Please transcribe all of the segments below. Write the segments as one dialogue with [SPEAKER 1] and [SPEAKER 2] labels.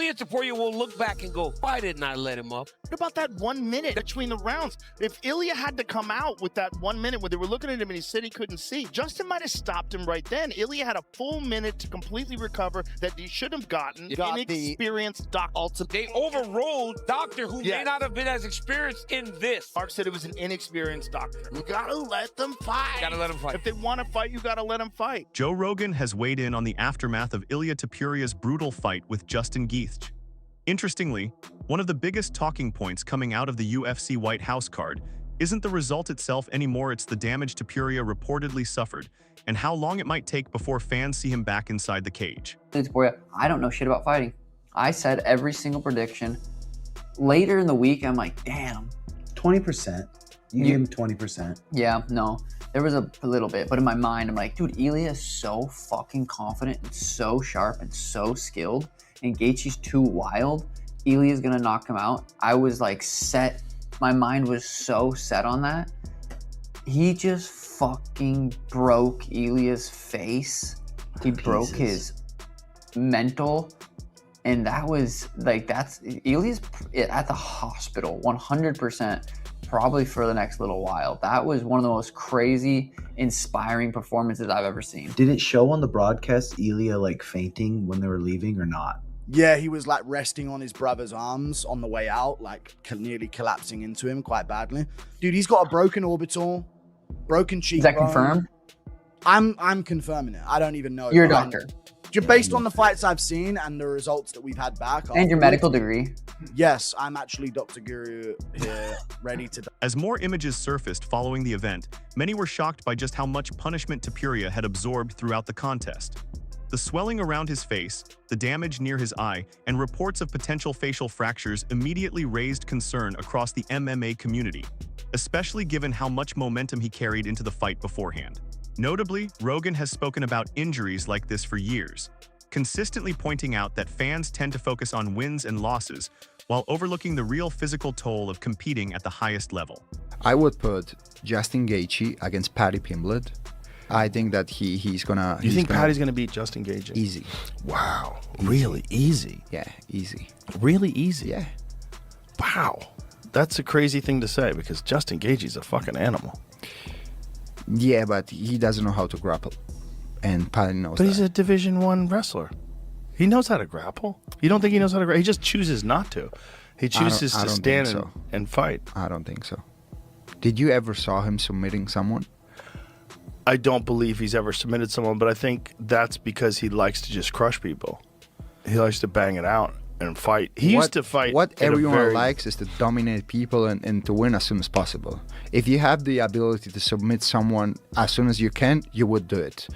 [SPEAKER 1] Ilia Topuria will look back and go, why didn't I let him up?
[SPEAKER 2] What about that 1 minute between the rounds? If Ilia had to come out with that 1 minute when they were looking at him and he said he couldn't see, Justin might have stopped him right then. Ilia had a full minute to completely recover that he should have gotten. Inexperienced doctor.
[SPEAKER 1] They overrode doctor who may not have been as experienced in this.
[SPEAKER 2] Mark said it was an inexperienced doctor. You gotta let them fight.
[SPEAKER 1] Gotta let them fight.
[SPEAKER 2] If they want to fight, you gotta let them fight.
[SPEAKER 3] Joe Rogan has weighed in on the aftermath of Ilia Topuria's brutal fight with Justin Gaethje. Interestingly, one of the biggest talking points coming out of the UFC White House card isn't the result itself anymore, it's the damage Topuria reportedly suffered, and how long it might take before fans see him back inside the cage.
[SPEAKER 4] I don't know shit about fighting. I said every single prediction. Later in the week, I'm like, damn.
[SPEAKER 5] 20%. You gave him 20%.
[SPEAKER 4] Yeah, no. There was a little bit, but in my mind, I'm like, dude, Ilia is so fucking confident and so sharp and so skilled, and Gaethje's too wild. Ilia's gonna knock him out. I was like set. My mind was so set on that. He just fucking broke Ilia's face. He broke his mental. And that was like, Ilia's at the hospital 100%, probably for the next little while. That was one of the most crazy, inspiring performances I've ever seen.
[SPEAKER 5] Did it show on the broadcast Ilia like fainting when they were leaving or not?
[SPEAKER 6] Yeah, he was like resting on his brother's arms on the way out, like nearly collapsing into him quite badly. Dude, he's got a broken orbital, broken cheekbone.
[SPEAKER 4] Is that confirmed?
[SPEAKER 6] I'm confirming it. I don't even know.
[SPEAKER 4] You're a doctor.
[SPEAKER 6] Based on the fights I've seen and the results that we've had back.
[SPEAKER 4] And your medical degree.
[SPEAKER 6] Yes, I'm actually Dr. Guru here, ready to...
[SPEAKER 3] As more images surfaced following the event, many were shocked by just how much punishment Topuria had absorbed throughout the contest. The swelling around his face, the damage near his eye, and reports of potential facial fractures immediately raised concern across the MMA community, especially given how much momentum he carried into the fight beforehand. Notably, Rogan has spoken about injuries like this for years, consistently pointing out that fans tend to focus on wins and losses while overlooking the real physical toll of competing at the highest level.
[SPEAKER 7] I would put Justin Gaethje against Paddy Pimblett. I think that he's gonna...
[SPEAKER 8] You think Paddy's gonna beat Justin Gaethje?
[SPEAKER 7] Easy.
[SPEAKER 8] Wow. Easy. Really? Easy?
[SPEAKER 7] Yeah, easy.
[SPEAKER 8] Really easy?
[SPEAKER 7] Yeah.
[SPEAKER 8] Wow. That's a crazy thing to say because Justin Gaethje's a fucking animal.
[SPEAKER 7] Yeah, but he doesn't know how to grapple. And Paddy knows
[SPEAKER 8] But
[SPEAKER 7] that.
[SPEAKER 8] he's a Division I wrestler. He knows how to grapple. You don't think he knows how to grapple? He just chooses not to. He chooses to stand and fight.
[SPEAKER 7] I don't think so. Did you ever saw him submitting someone?
[SPEAKER 8] I don't believe he's ever submitted someone, but I think that's because he likes to just crush people. He likes to bang it out and fight. He used to fight.
[SPEAKER 7] What everyone likes is to dominate people and to win as soon as possible. If you have the ability to submit someone as soon as you can, you would do it.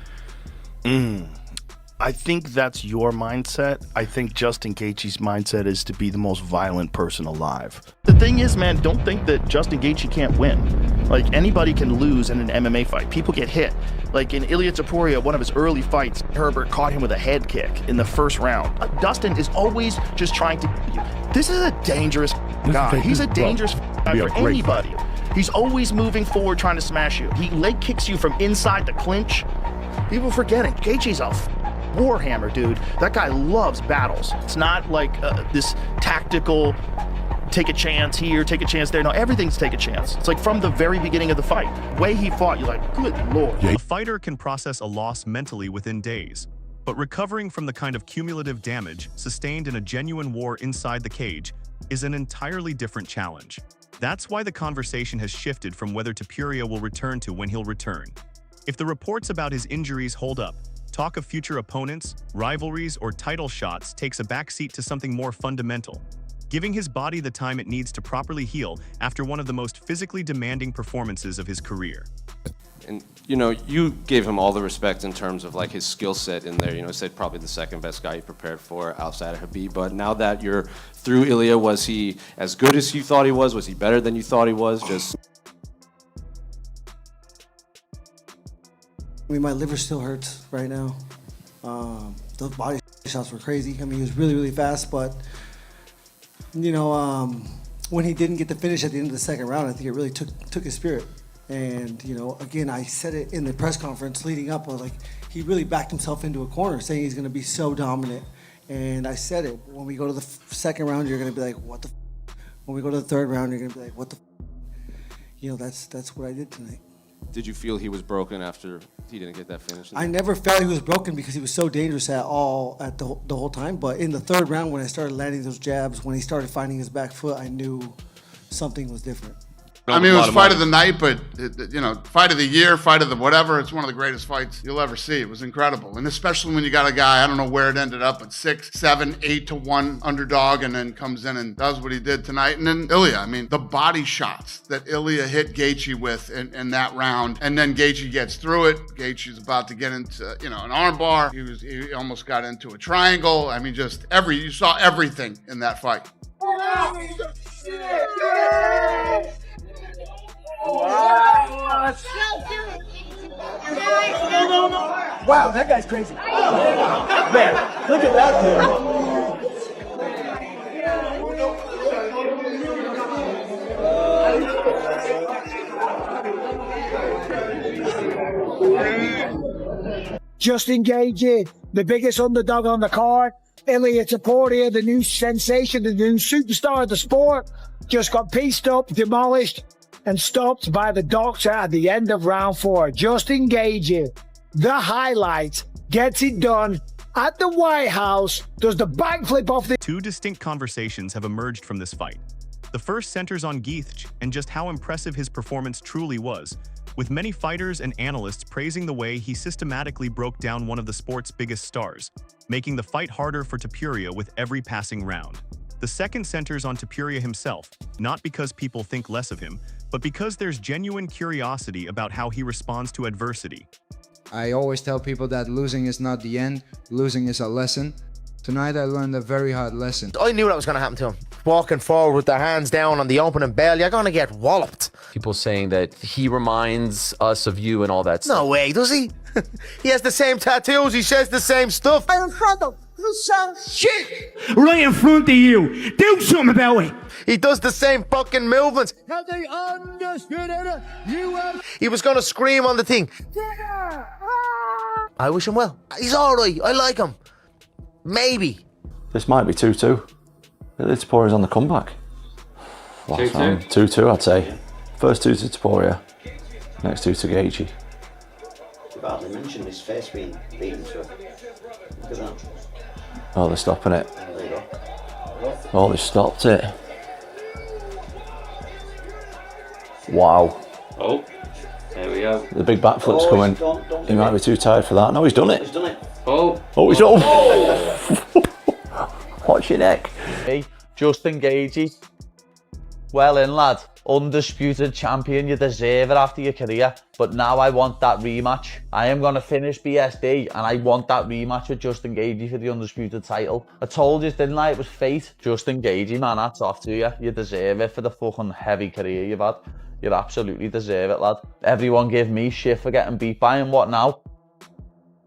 [SPEAKER 8] I think that's your mindset. I think Justin Gaethje's mindset is to be the most violent person alive. The thing is, man, don't think that Justin Gaethje can't win. Like, anybody can lose in an MMA fight. People get hit. Like in Ilia Topuria, one of his early fights, Herbert caught him with a head kick in the first round. Dustin is always just trying to you. This is a dangerous guy. He's a dangerous guy for anybody. He's always moving forward, trying to smash you. He leg kicks you from inside the clinch. People forgetting, Gaethje's a warhammer, dude. That guy loves battles. It's not like this tactical take a chance here, take a chance there. No, everything's take a chance. It's like from the very beginning of the fight. The way he fought, you're like, good Lord.
[SPEAKER 3] A fighter can process a loss mentally within days, but recovering from the kind of cumulative damage sustained in a genuine war inside the cage is an entirely different challenge. That's why the conversation has shifted from whether Topuria will return to when he'll return. If the reports about his injuries hold up, talk of future opponents, rivalries, or title shots takes a backseat to something more fundamental, giving his body the time it needs to properly heal after one of the most physically demanding performances of his career.
[SPEAKER 9] And, you know, you gave him all the respect in terms of, like, his skill set in there. You know, said probably the second best guy you prepared for outside of Khabib. But now that you're through Ilia, was he as good as you thought he was? Was he better than you thought he was? Just...
[SPEAKER 10] I mean, my liver still hurts right now. Those body shots were crazy. I mean, he was really, really fast, but, you know, when he didn't get the finish at the end of the second round, I think it really took his spirit. And, you know, again, I said it in the press conference leading up, I was like, he really backed himself into a corner saying he's going to be so dominant And I said it. When we go to the second round, you're going to be like, what the f-? When we go to the third round, you're going to be like, what the f-? You know, that's what I did tonight.
[SPEAKER 9] Did you feel he was broken after he didn't get that finish?
[SPEAKER 10] I never felt he was broken because he was so dangerous at the whole time. But in the third round, when I started landing those jabs, when he started finding his back foot, I knew something was different.
[SPEAKER 11] I mean, it was fight of the night, but, you know, fight of the year, fight of the whatever. It's one of the greatest fights you'll ever see. It was incredible. And especially when you got a guy, I don't know where it ended up, but 6, 7, 8 to 1 underdog, and then comes in and does what he did tonight. And then Ilia, I mean, the body shots that Ilia hit Gaethje with in that round. And then Gaethje gets through it. Gaethje's about to get into, you know, an arm bar. He almost got into a triangle. I mean, just you saw everything in that fight.
[SPEAKER 12] Wow, that guy's crazy. Man, look at that dude. Justin Gaethje, the biggest underdog on the card. Ilia Topuria, the new sensation, the new superstar of the sport, just got pieced up, demolished, and stopped by the doctor at the end of round 4. Justin Gaethje, the highlight, gets it done at the White House, does the backflip off the...
[SPEAKER 3] Two distinct conversations have emerged from this fight. The first centers on Gaethje and just how impressive his performance truly was, with many fighters and analysts praising the way he systematically broke down one of the sport's biggest stars, making the fight harder for Topuria with every passing round. The second centers on Topuria himself, not because people think less of him, but because there's genuine curiosity about how he responds to adversity.
[SPEAKER 7] I always tell people that losing is not the end, losing is a lesson. Tonight I learned a very hard lesson.
[SPEAKER 13] I knew that was going to happen to him. Walking forward with their hands down on the opening bell, you're going to get walloped.
[SPEAKER 14] People saying that he reminds us of you and all that stuff.
[SPEAKER 13] No way, does he? He has the same tattoos, he says the same stuff.
[SPEAKER 12] Right in front of some shit. Right in front of you. Do something about it.
[SPEAKER 13] He does the same fucking movements.
[SPEAKER 12] Have they understood it?
[SPEAKER 13] He was going to scream on the thing. I wish him well. He's all right. I like him. Maybe.
[SPEAKER 15] This might be 2-2. Ilia Topuria's on the comeback.
[SPEAKER 14] 2-2?
[SPEAKER 15] 2-2, I'd say. First 2 to Topuria, next 2 to Gaethje.
[SPEAKER 16] You hardly mentioned his face being beaten, so look at that.
[SPEAKER 15] Oh, they're stopping it.
[SPEAKER 16] There you go.
[SPEAKER 15] Oh, they stopped it. Wow.
[SPEAKER 14] Oh, there we go.
[SPEAKER 15] The big backflip's coming. He might be too tired for that. No, he's done it.
[SPEAKER 16] He's done it.
[SPEAKER 14] Oh.
[SPEAKER 15] Oh, he's done it. Watch your neck.
[SPEAKER 17] Hey, Justin Gaethje. Well in, lad. Undisputed champion, you deserve it after your career. But now I want that rematch. I am going to finish BSD and I want that rematch with Justin Gaethje for the undisputed title. I told you, didn't I? It was fate. Justin Gaethje, man, that's off to you. You deserve it for the fucking heavy career you've had. You absolutely deserve it, lad. Everyone gave me shit for getting beat by him. What now?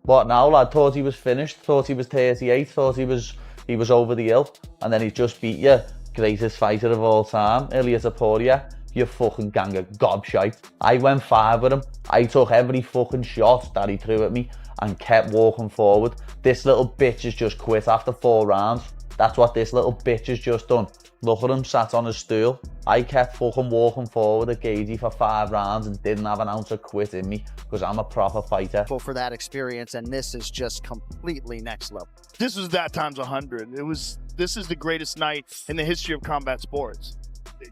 [SPEAKER 17] What now, lad? Thought he was finished. Thought he was 38. Thought he was over the hill. And then he just beat you. Greatest fighter of all time, Ilia Topuria. You fucking gang of gobshite. I went 5 with him. I took every fucking shot that he threw at me and kept walking forward. This little bitch has just quit after 4 rounds. That's what this little bitch has just done. Look at him, sat on his stool. I kept fucking walking forward at Gaethje for 5 rounds and didn't have an ounce of quit in me because I'm a proper fighter.
[SPEAKER 18] For that experience, and this is just completely next level.
[SPEAKER 2] This was that times 100. This is the greatest night in the history of combat sports.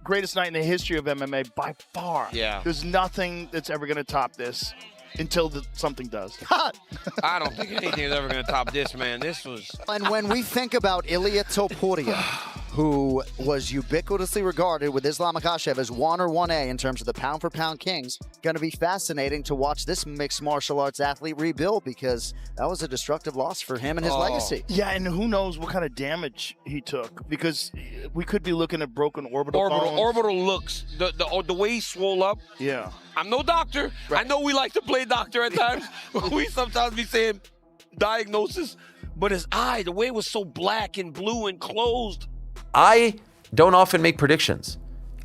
[SPEAKER 2] Greatest night in the history of MMA by far.
[SPEAKER 1] Yeah.
[SPEAKER 2] There's nothing that's ever going to top this until something does.
[SPEAKER 1] I don't think anything is ever going to top this, man. This was...
[SPEAKER 18] And when we think about Ilia Topuria, who was ubiquitously regarded with Islam Makhachev as 1 or 1A in terms of the pound-for-pound kings, going to be fascinating to watch this mixed martial arts athlete rebuild because that was a destructive loss for him and his legacy.
[SPEAKER 2] Yeah, and who knows what kind of damage he took because we could be looking at broken orbital bones.
[SPEAKER 1] Orbital looks, the way he swole up.
[SPEAKER 2] Yeah.
[SPEAKER 1] I'm no doctor. Right. I know we like to play doctor at times. We sometimes be saying diagnosis, but his eye, the way it was so black and blue and closed.
[SPEAKER 14] I don't often make predictions.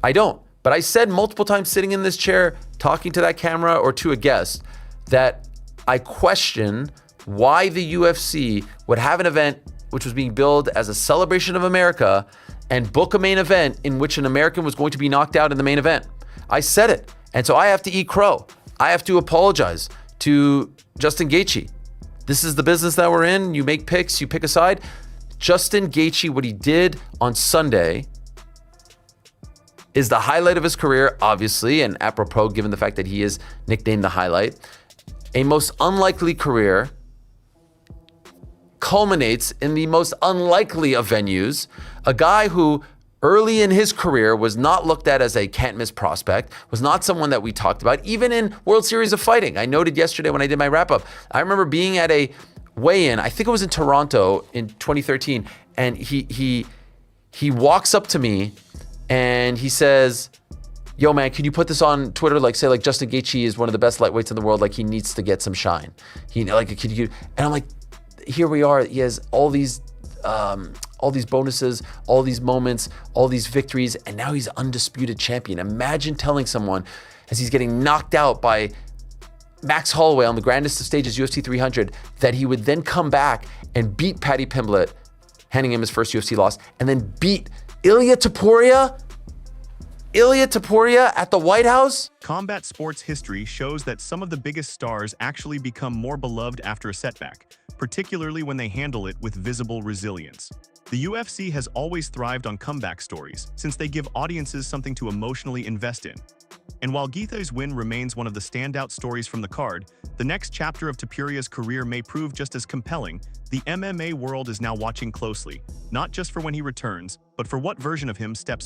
[SPEAKER 14] I don't. But I said multiple times sitting in this chair, talking to that camera or to a guest, that I question why the UFC would have an event which was being billed as a celebration of America, and book a main event in which an American was going to be knocked out in the main event. I said it. And so I have to eat crow. I have to apologize to Justin Gaethje. This is the business that we're in. You make picks, you pick a side. Justin Gaethje, what he did on Sunday is the highlight of his career, obviously, and apropos given the fact that he is nicknamed the highlight. A most unlikely career culminates in the most unlikely of venues. A guy who early in his career was not looked at as a can't miss prospect, was not someone that we talked about, even in World Series of Fighting. I noted yesterday when I did my wrap up, I remember being at a weigh-in, I think it was in Toronto in 2013, and he walks up to me and he says, yo man, can you put this on Twitter? Like say like Justin Gaethje is one of the best lightweights in the world. Like he needs to get some shine. And I'm like, here we are. He has all these bonuses, all these moments, all these victories, and now he's undisputed champion. Imagine telling someone as he's getting knocked out by Max Holloway on the grandest of stages, UFC 300, that he would then come back and beat Paddy Pimblett, handing him his first UFC loss, and then beat Ilia Topuria at the White House?
[SPEAKER 3] Combat sports history shows that some of the biggest stars actually become more beloved after a setback, particularly when they handle it with visible resilience. The UFC has always thrived on comeback stories, since they give audiences something to emotionally invest in. And while Gaethje's win remains one of the standout stories from the card, the next chapter of Topuria's career may prove just as compelling. The MMA world is now watching closely, not just for when he returns, but for what version of him steps